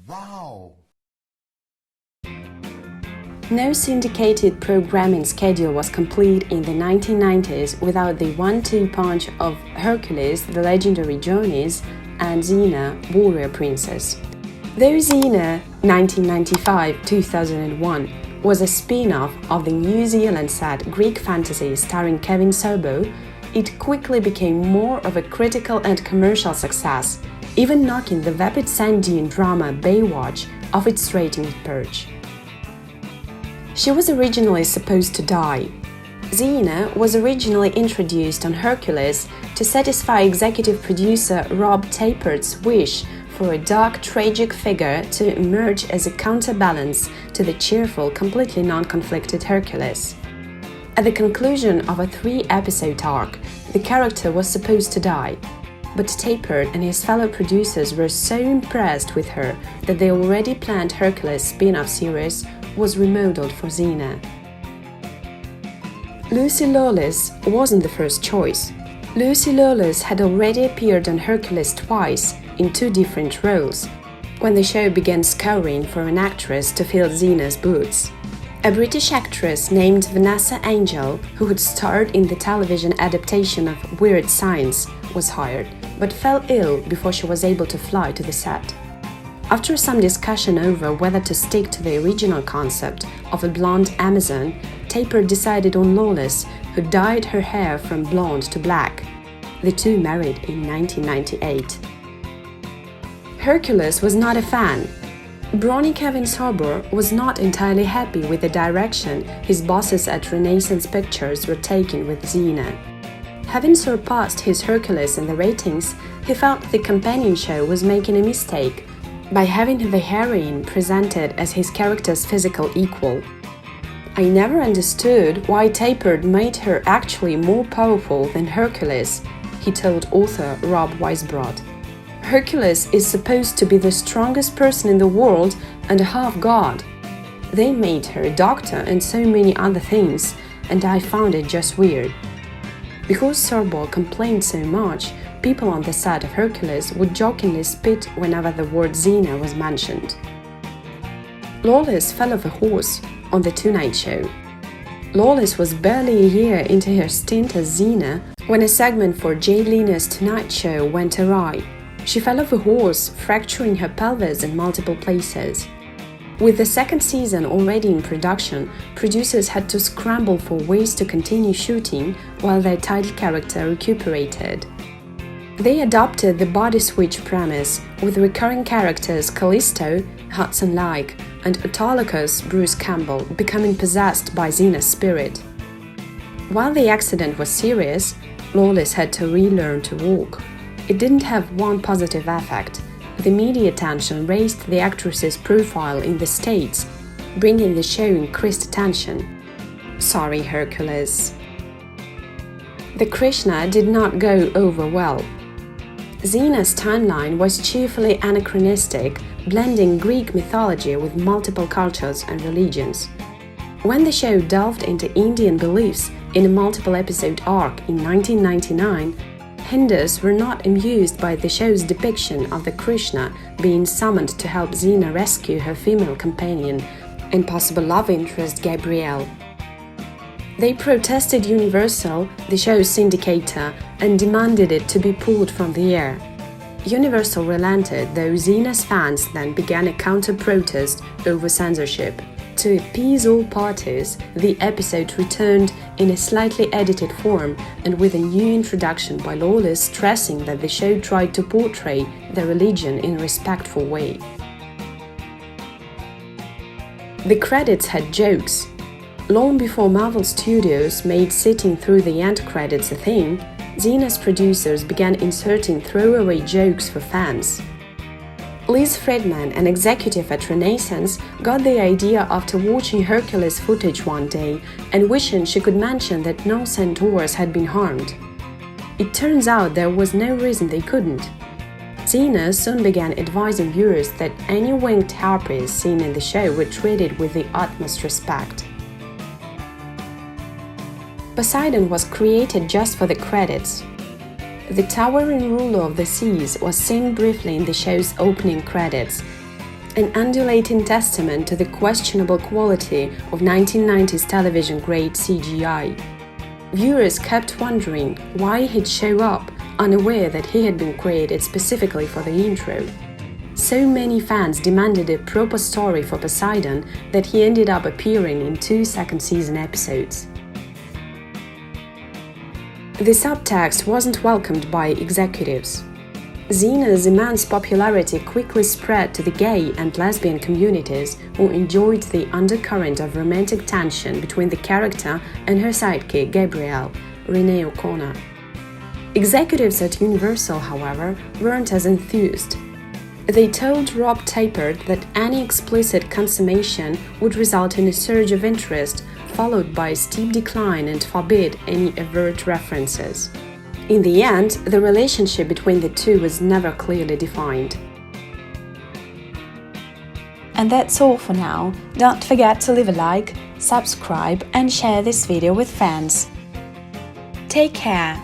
Wow! No syndicated programming schedule was complete in the 1990s without the one-two punch of Hercules, the Legendary Journeys, and Xena, Warrior Princess. Though Xena 1995-2001 was a spin-off of the New Zealand set Greek fantasy starring Kevin Sorbo, it quickly became more of a critical and commercial success, even knocking the vapid sand dune drama Baywatch off its rating perch. She was originally supposed to die. Xena was originally introduced on Hercules to satisfy executive producer Rob Tapert's wish for a dark, tragic figure to emerge as a counterbalance to the cheerful, completely non-conflicted Hercules. At the conclusion of a 3-episode arc, the character was supposed to die, but Tapert and his fellow producers were so impressed with her that the already planned Hercules spin-off series was remodeled for Xena. Lucy Lawless wasn't the first choice. Lucy Lawless had already appeared on Hercules twice in 2 different roles, when the show began scouring for an actress to fill Xena's boots. A British actress named Vanessa Angel, who had starred in the television adaptation of Weird Science, was hired, but fell ill before she was able to fly to the set. After some discussion over whether to stick to the original concept of a blonde Amazon, Tapert decided on Lawless, who dyed her hair from blonde to black. The two married in 1998. Hercules was not a fan. Brawny Kevin Sorbo was not entirely happy with the direction his bosses at Renaissance Pictures were taking with Xena. Having surpassed his Hercules in the ratings, he felt the companion show was making a mistake by having the heroine presented as his character's physical equal. I never understood why Tapert made her actually more powerful than Hercules, he told author Rob Weisbrod. Hercules is supposed to be the strongest person in the world and a half-god. They made her a doctor and so many other things, and I found it just weird. Because Sorbo complained so much, people on the set of Hercules would jokingly spit whenever the word Xena was mentioned. Lawless fell off a horse on The Tonight Show. Lawless was barely a year into her stint as Xena when a segment for Jay Leno's Tonight Show went awry. She fell off a horse, fracturing her pelvis in multiple places. With the second season already in production, producers had to scramble for ways to continue shooting while their title character recuperated. They adopted the body switch premise, with recurring characters Callisto, Hudson-like, and Autolycus, Bruce Campbell, becoming possessed by Xena's spirit. While the accident was serious, Lawless had to relearn to walk. It didn't have one positive effect. The media attention raised the actress's profile in the States, bringing the show increased attention. Sorry, Hercules. The Krishna did not go over well. Xena's timeline was cheerfully anachronistic, blending Greek mythology with multiple cultures and religions. When the show delved into Indian beliefs in a multiple-episode arc in 1999, Hindus were not amused by the show's depiction of the Krishna being summoned to help Xena rescue her female companion and possible love interest Gabrielle. They protested Universal, the show's syndicator, and demanded it to be pulled from the air. Universal relented, though Xena's fans then began a counter-protest over censorship. To appease all parties, the episode returned in a slightly edited form and with a new introduction by Lawless stressing that the show tried to portray the religion in a respectful way. The credits had jokes. Long before Marvel Studios made sitting through the end credits a thing, Xena's producers began inserting throwaway jokes for fans. Liz Friedman, an executive at Renaissance, got the idea after watching Hercules footage one day and wishing she could mention that no centaurs had been harmed. It turns out there was no reason they couldn't. Xena soon began advising viewers that any winged harpies seen in the show were treated with the utmost respect. Poseidon was created just for the credits. The towering ruler of the seas was seen briefly in the show's opening credits. an undulating testament to the questionable quality of 1990s television-grade CGI. Viewers kept wondering why he'd show up, unaware that he had been created specifically for the intro. So many fans demanded a proper story for Poseidon that he ended up appearing in 2 second-season episodes. The subtext wasn't welcomed by executives. Xena's immense popularity quickly spread to the gay and lesbian communities, who enjoyed the undercurrent of romantic tension between the character and her sidekick Gabrielle, Renee O'Connor. Executives at Universal, however, weren't as enthused. They told Rob Tapert that any explicit consummation would result in a surge of interest, followed by a steep decline, and forbid any overt references. In the end, the relationship between the two was never clearly defined. And that's all for now. Don't forget to leave a like, subscribe and share this video with friends. Take care!